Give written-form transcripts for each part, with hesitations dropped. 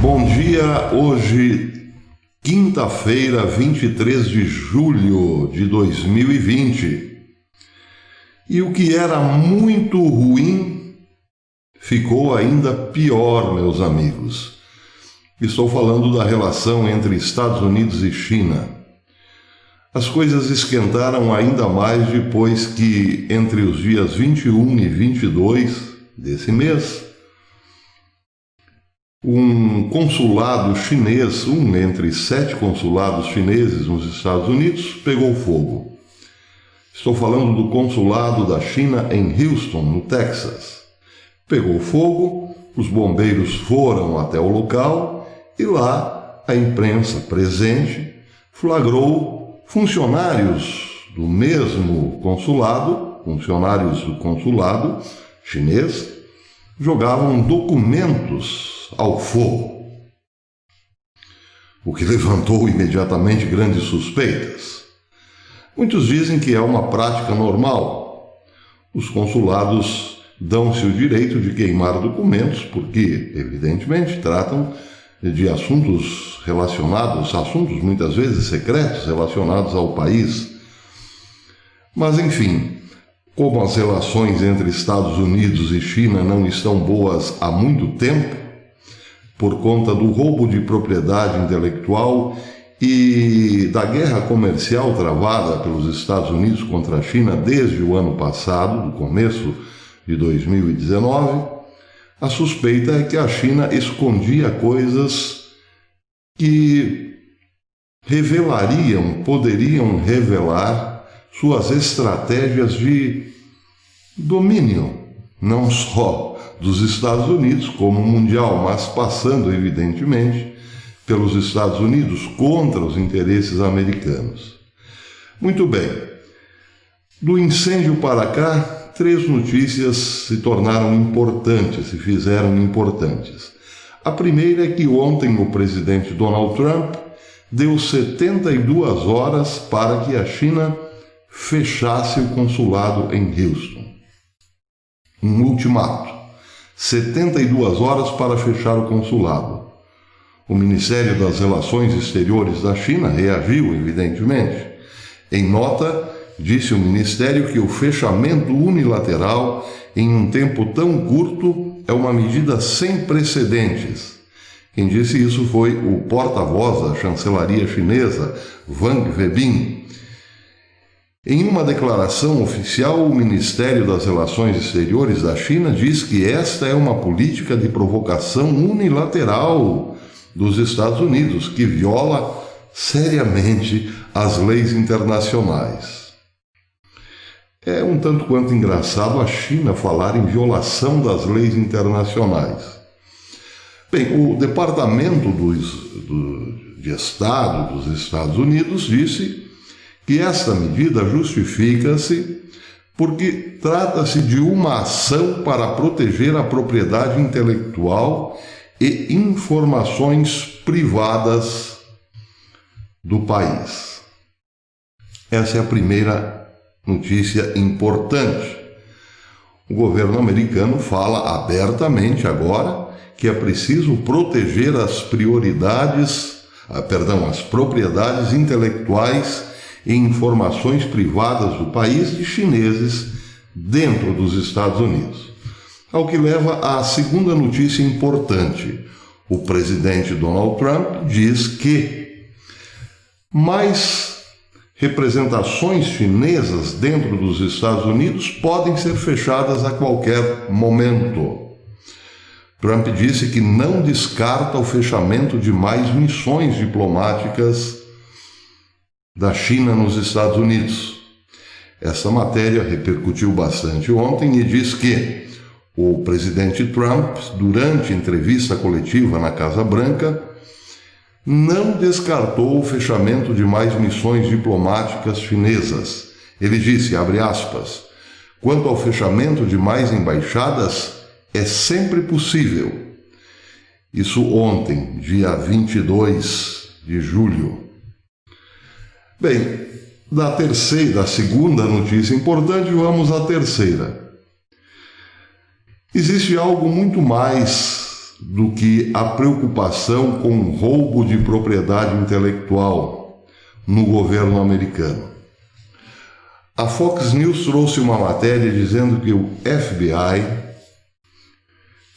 Bom dia, hoje, quinta-feira, 23 de julho de 2020. E o que era muito ruim ficou ainda pior, meus amigos. Estou falando da relação entre Estados Unidos e China. As coisas esquentaram ainda mais depois que, entre os dias 21 e 22 desse mês, um consulado chinês, entre 7 consulados chineses nos Estados Unidos, pegou fogo. Estou falando do consulado da China em Houston, no Texas. Pegou fogo, os bombeiros foram até o local e lá a imprensa presente flagrou funcionários do mesmo consulado, funcionários do consulado chinês, jogavam documentos ao fogo, o que levantou imediatamente grandes suspeitas. Muitos dizem que é uma prática normal. Os consulados dão-se o direito de queimar documentos porque, evidentemente, tratam de assuntos muitas vezes secretos, relacionados ao país. Mas, enfim, como as relações entre Estados Unidos e China não estão boas há muito tempo, por conta do roubo de propriedade intelectual e da guerra comercial travada pelos Estados Unidos contra a China desde o ano passado, no começo de 2019, a suspeita é que a China escondia coisas que poderiam revelar suas estratégias de domínio, não só dos Estados Unidos como mundial, mas passando, evidentemente, pelos Estados Unidos contra os interesses americanos. Muito bem. Do incêndio para cá, 3 notícias se fizeram importantes. A primeira é que ontem o presidente Donald Trump deu 72 horas para que a China fechasse o consulado em Houston. Um ultimato. 72 horas para fechar o consulado. O Ministério das Relações Exteriores da China reagiu, evidentemente. Em nota, disse o Ministério que o fechamento unilateral em um tempo tão curto é uma medida sem precedentes. Quem disse isso foi o porta-voz da chancelaria chinesa, Wang Webin. Em uma declaração oficial, o Ministério das Relações Exteriores da China diz que esta é uma política de provocação unilateral dos Estados Unidos, que viola seriamente as leis internacionais. É um tanto quanto engraçado a China falar em violação das leis internacionais. Bem, o Departamento de Estado dos Estados Unidos disse que esta medida justifica-se porque trata-se de uma ação para proteger a propriedade intelectual e informações privadas do país. Essa é a primeira notícia importante. O governo americano fala abertamente agora que é preciso proteger as propriedades intelectuais e informações privadas do país de chineses dentro dos Estados Unidos. Ao que leva à segunda notícia importante. O presidente Donald Trump diz que mais representações chinesas dentro dos Estados Unidos podem ser fechadas a qualquer momento. Trump disse que não descarta o fechamento de mais missões diplomáticas da China nos Estados Unidos. Essa matéria repercutiu bastante ontem e diz que o presidente Trump, durante entrevista coletiva na Casa Branca, não descartou o fechamento de mais missões diplomáticas chinesas. Ele disse, abre aspas, quanto ao fechamento de mais embaixadas, é sempre possível. Isso ontem, dia 22 de julho. Bem, da segunda notícia importante, vamos à terceira. Existe algo muito mais do que a preocupação com o roubo de propriedade intelectual no governo americano. A Fox News trouxe uma matéria dizendo que o FBI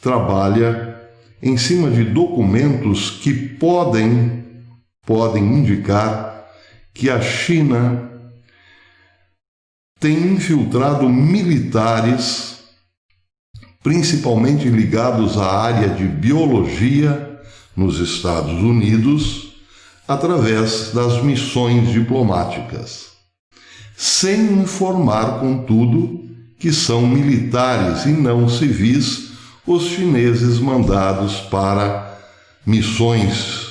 trabalha em cima de documentos que podem indicar que a China tem infiltrado militares, principalmente ligados à área de biologia nos Estados Unidos, através das missões diplomáticas, sem informar, contudo, que são militares e não civis os chineses mandados para missões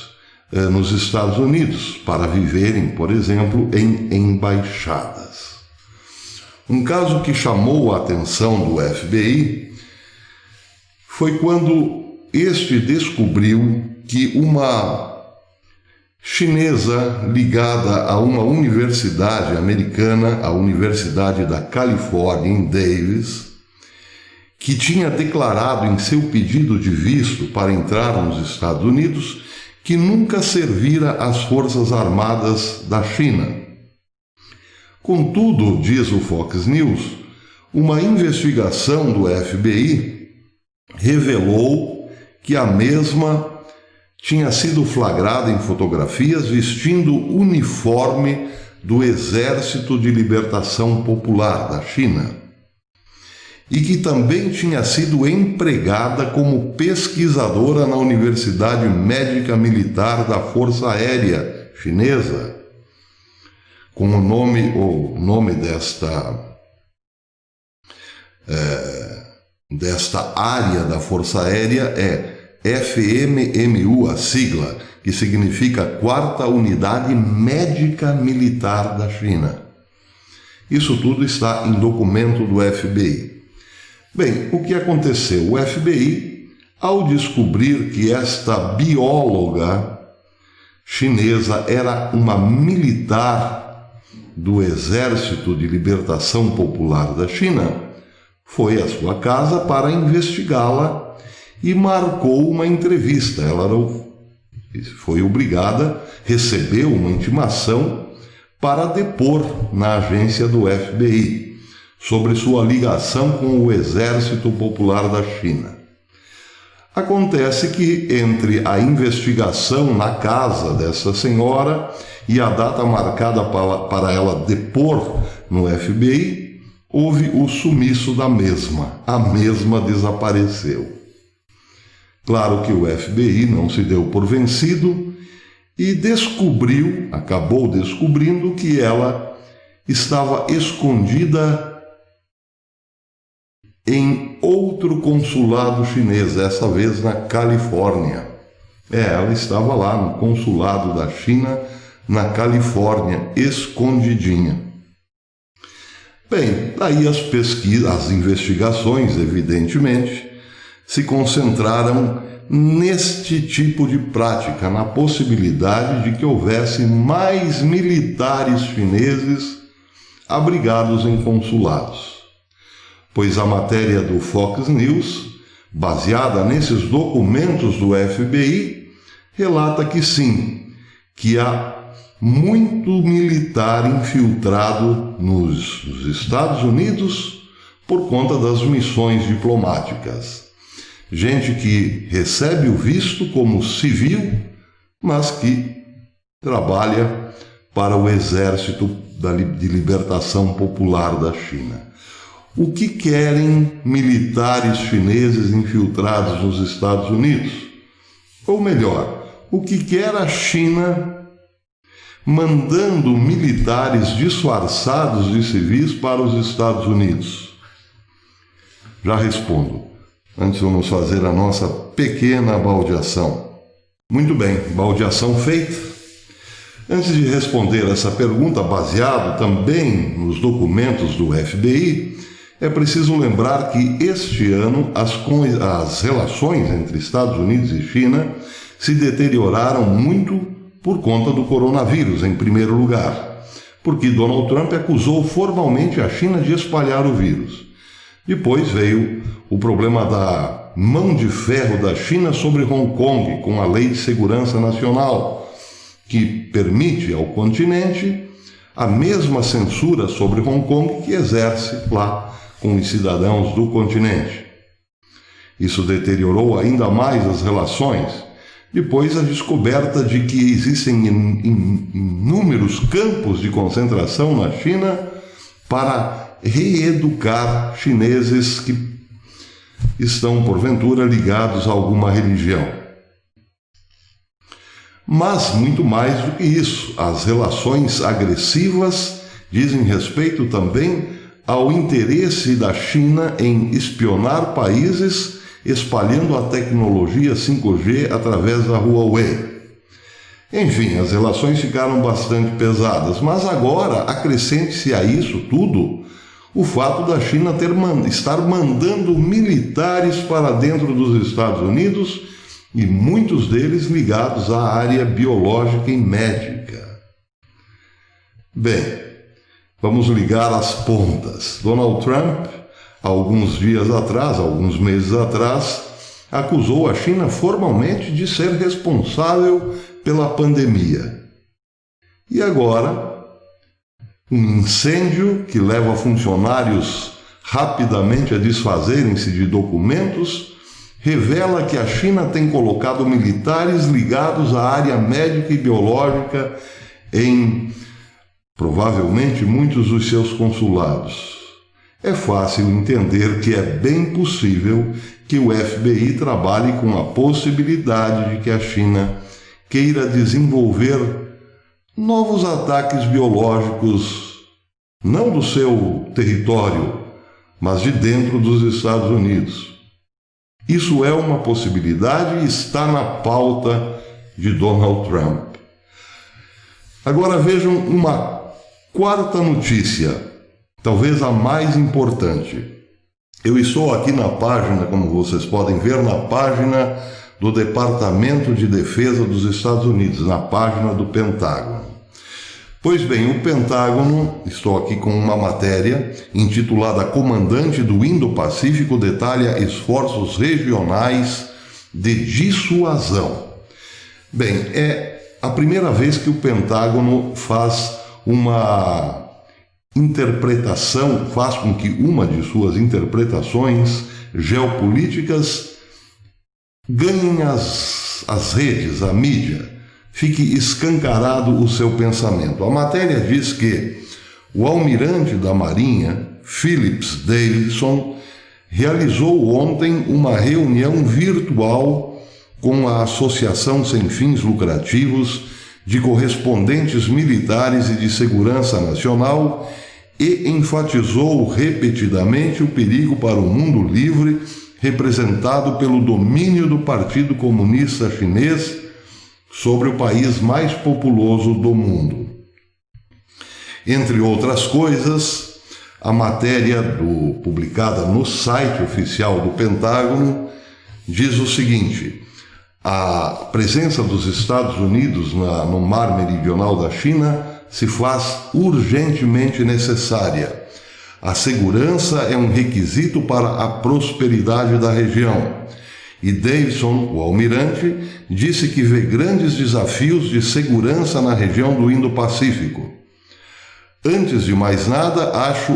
nos Estados Unidos, para viverem, por exemplo, em embaixadas. Um caso que chamou a atenção do FBI foi quando este descobriu que uma chinesa ligada a uma universidade americana, a Universidade da Califórnia, em Davis, que tinha declarado em seu pedido de visto para entrar nos Estados Unidos que nunca servira às Forças Armadas da China. Contudo, diz o Fox News, uma investigação do FBI revelou que a mesma tinha sido flagrada em fotografias vestindo o uniforme do Exército de Libertação Popular da China e que também tinha sido empregada como pesquisadora na Universidade Médica Militar da Força Aérea Chinesa, com o nome desta área da Força Aérea é FMMU, a sigla, que significa Quarta Unidade Médica Militar da China. Isso tudo está em documento do FBI. Bem, o que aconteceu? O FBI, ao descobrir que esta bióloga chinesa era uma militar do Exército de Libertação Popular da China, foi à sua casa para investigá-la e marcou uma entrevista. Ela foi obrigada, recebeu uma intimação para depor na agência do FBI sobre sua ligação com o Exército Popular da China. Acontece que entre a investigação na casa dessa senhora e a data marcada para ela depor no FBI, houve o sumiço da mesma. A mesma desapareceu. Claro que o FBI não se deu por vencido e acabou descobrindo que ela estava escondida em outro consulado chinês, dessa vez na Califórnia. Ela estava lá no consulado da China, na Califórnia, escondidinha. Bem, daí as pesquisas, as investigações, evidentemente, se concentraram neste tipo de prática, na possibilidade de que houvesse mais militares chineses abrigados em consulados. Pois a matéria do Fox News, baseada nesses documentos do FBI, relata que sim, que há muito militar infiltrado nos Estados Unidos por conta das missões diplomáticas. Gente que recebe o visto como civil, mas que trabalha para o Exército de Libertação Popular da China. O que querem militares chineses infiltrados nos Estados Unidos? Ou melhor, o que quer a China mandando militares disfarçados de civis para os Estados Unidos? Já respondo. Antes vamos fazer a nossa pequena baldeação. Muito bem, baldeação feita. Antes de responder essa pergunta, baseado também nos documentos do FBI, é preciso lembrar que este ano as relações entre Estados Unidos e China se deterioraram muito por conta do coronavírus, em primeiro lugar, porque Donald Trump acusou formalmente a China de espalhar o vírus. Depois veio o problema da mão de ferro da China sobre Hong Kong, com a Lei de Segurança Nacional, que permite ao continente a mesma censura sobre Hong Kong que exerce lá com os cidadãos do continente. Isso deteriorou ainda mais as relações, depois da descoberta de que existem inúmeros campos de concentração na China para reeducar chineses que estão, porventura, ligados a alguma religião. Mas, muito mais do que isso, as relações agressivas dizem respeito também ao interesse da China em espionar países espalhando a tecnologia 5G através da Huawei. Enfim, as relações ficaram bastante pesadas, mas agora acrescente-se a isso tudo o fato da China estar mandando militares para dentro dos Estados Unidos e muitos deles ligados à área biológica e médica. Bem, vamos ligar as pontas. Donald Trump, alguns meses atrás, acusou a China formalmente de ser responsável pela pandemia. E agora, um incêndio que leva funcionários rapidamente a desfazerem-se de documentos revela que a China tem colocado militares ligados à área médica e biológica em, provavelmente, muitos dos seus consulados. É fácil entender que é bem possível que o FBI trabalhe com a possibilidade de que a China queira desenvolver novos ataques biológicos, não do seu território, mas de dentro dos Estados Unidos. Isso é uma possibilidade e está na pauta de Donald Trump. Agora vejam uma quarta notícia, talvez a mais importante. Eu estou aqui na página, como vocês podem ver, na página do Departamento de Defesa dos Estados Unidos, na página do Pentágono. Pois bem, o Pentágono, estou aqui com uma matéria intitulada Comandante do Indo-Pacífico detalha esforços regionais de dissuasão. Bem, é a primeira vez que o Pentágono faz uma interpretação, faz com que uma de suas interpretações geopolíticas ganhe as redes, a mídia. Fique escancarado o seu pensamento. A matéria diz que o almirante da Marinha, Phillips Davidson, realizou ontem uma reunião virtual com a Associação Sem Fins Lucrativos de Correspondentes Militares e de Segurança Nacional e enfatizou repetidamente o perigo para o mundo livre representado pelo domínio do Partido Comunista Chinês sobre o país mais populoso do mundo. Entre outras coisas, a matéria publicada no site oficial do Pentágono diz o seguinte: a presença dos Estados Unidos no mar meridional da China se faz urgentemente necessária. A segurança é um requisito para a prosperidade da região. E Davidson, o almirante, disse que vê grandes desafios de segurança na região do Indo-Pacífico. Antes de mais nada, acho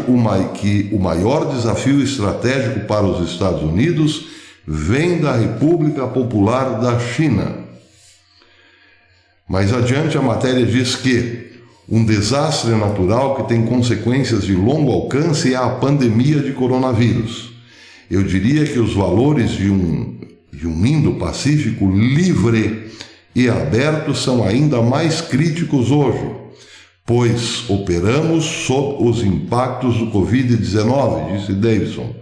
que o maior desafio estratégico para os Estados Unidos vem da República Popular da China. Mais adiante, a matéria diz que um desastre natural que tem consequências de longo alcance é a pandemia de coronavírus. Eu diria que os valores de um Indo-Pacífico livre e aberto são ainda mais críticos hoje, pois operamos sob os impactos do Covid-19, disse Davidson.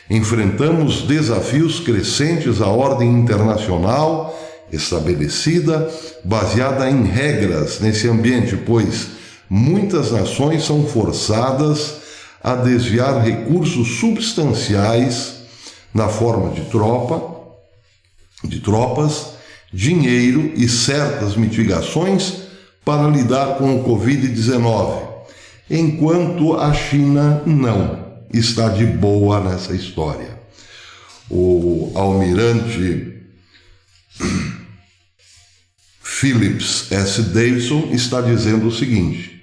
Enfrentamos desafios crescentes à ordem internacional estabelecida, baseada em regras nesse ambiente, pois muitas nações são forçadas a desviar recursos substanciais na forma de tropas, dinheiro e certas mitigações para lidar com o Covid-19, enquanto a China não está de boa nessa história. o almirante Phillips S. Davidson está dizendo o seguinte: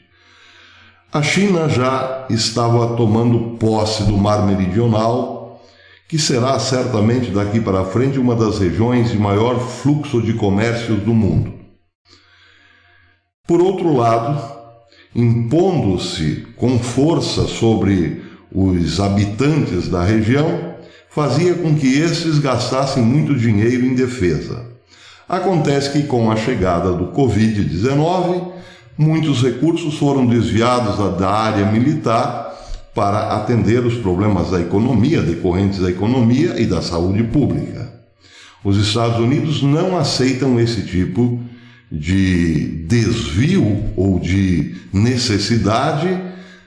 a China já estava tomando posse do Mar Meridional, que será certamente daqui para frente uma das regiões de maior fluxo de comércio do mundo. Por outro lado, impondo-se com força sobre os habitantes da região, fazia com que estes gastassem muito dinheiro em defesa. Acontece que com a chegada do Covid-19, muitos recursos foram desviados da área militar para atender os problemas da economia, decorrentes da economia e da saúde pública. Os Estados Unidos não aceitam esse tipo de desvio ou de necessidade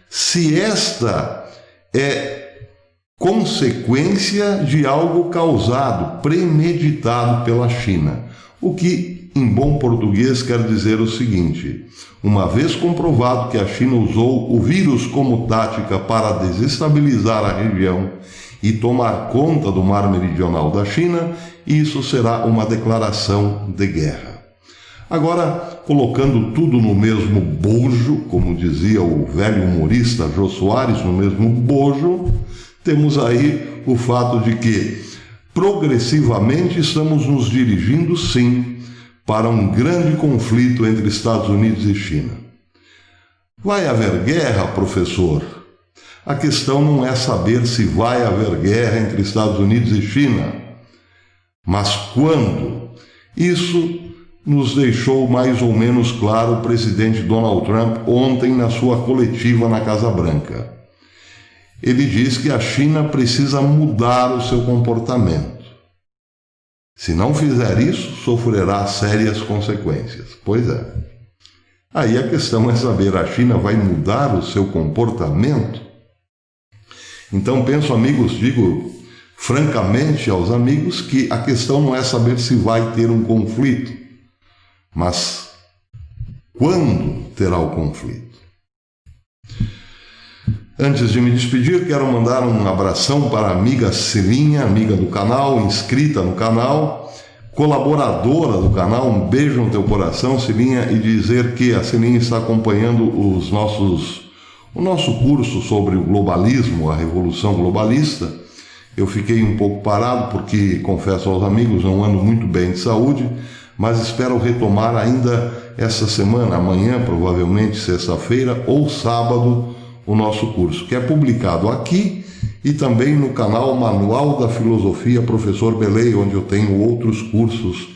se esta é consequência de algo causado, premeditado pela China. O que, em bom português, quer dizer o seguinte: uma vez comprovado que a China usou o vírus como tática para desestabilizar a região e tomar conta do Mar Meridional da China, isso será uma declaração de guerra. Agora, colocando tudo no mesmo bojo, como dizia o velho humorista Jô Soares, no mesmo bojo, temos aí o fato de que, progressivamente, estamos nos dirigindo, sim, para um grande conflito entre Estados Unidos e China. Vai haver guerra, professor? A questão não é saber se vai haver guerra entre Estados Unidos e China, mas quando. Isso nos deixou mais ou menos claro o presidente Donald Trump ontem na sua coletiva na Casa Branca. Ele diz que a China precisa mudar o seu comportamento. Se não fizer isso, sofrerá sérias consequências. Pois é. Aí a questão é saber, a China vai mudar o seu comportamento? Então penso, amigos, digo francamente aos amigos que a questão não é saber se vai ter um conflito, mas quando terá o conflito. Antes de me despedir, quero mandar um abração para a amiga Cilinha, amiga do canal, inscrita no canal, colaboradora do canal. Um beijo no teu coração, Cilinha, e dizer que a Cilinha está acompanhando o nosso curso sobre o globalismo, a revolução globalista. Eu fiquei um pouco parado porque, confesso aos amigos, não ando muito bem de saúde, mas espero retomar ainda essa semana, amanhã, provavelmente sexta-feira ou sábado, o nosso curso, que é publicado aqui e também no canal Manual da Filosofia Professor Belei, onde eu tenho outros cursos,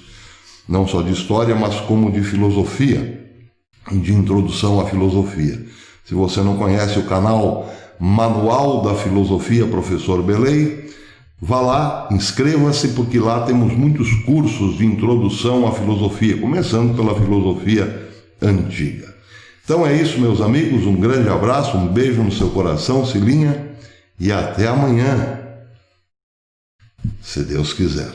não só de história, mas como de filosofia, de introdução à filosofia. Se você não conhece o canal Manual da Filosofia Professor Belei, vá lá, inscreva-se, porque lá temos muitos cursos de introdução à filosofia, começando pela filosofia antiga. Então é isso, meus amigos, um grande abraço, um beijo no seu coração, Cilinha, e até amanhã, se Deus quiser.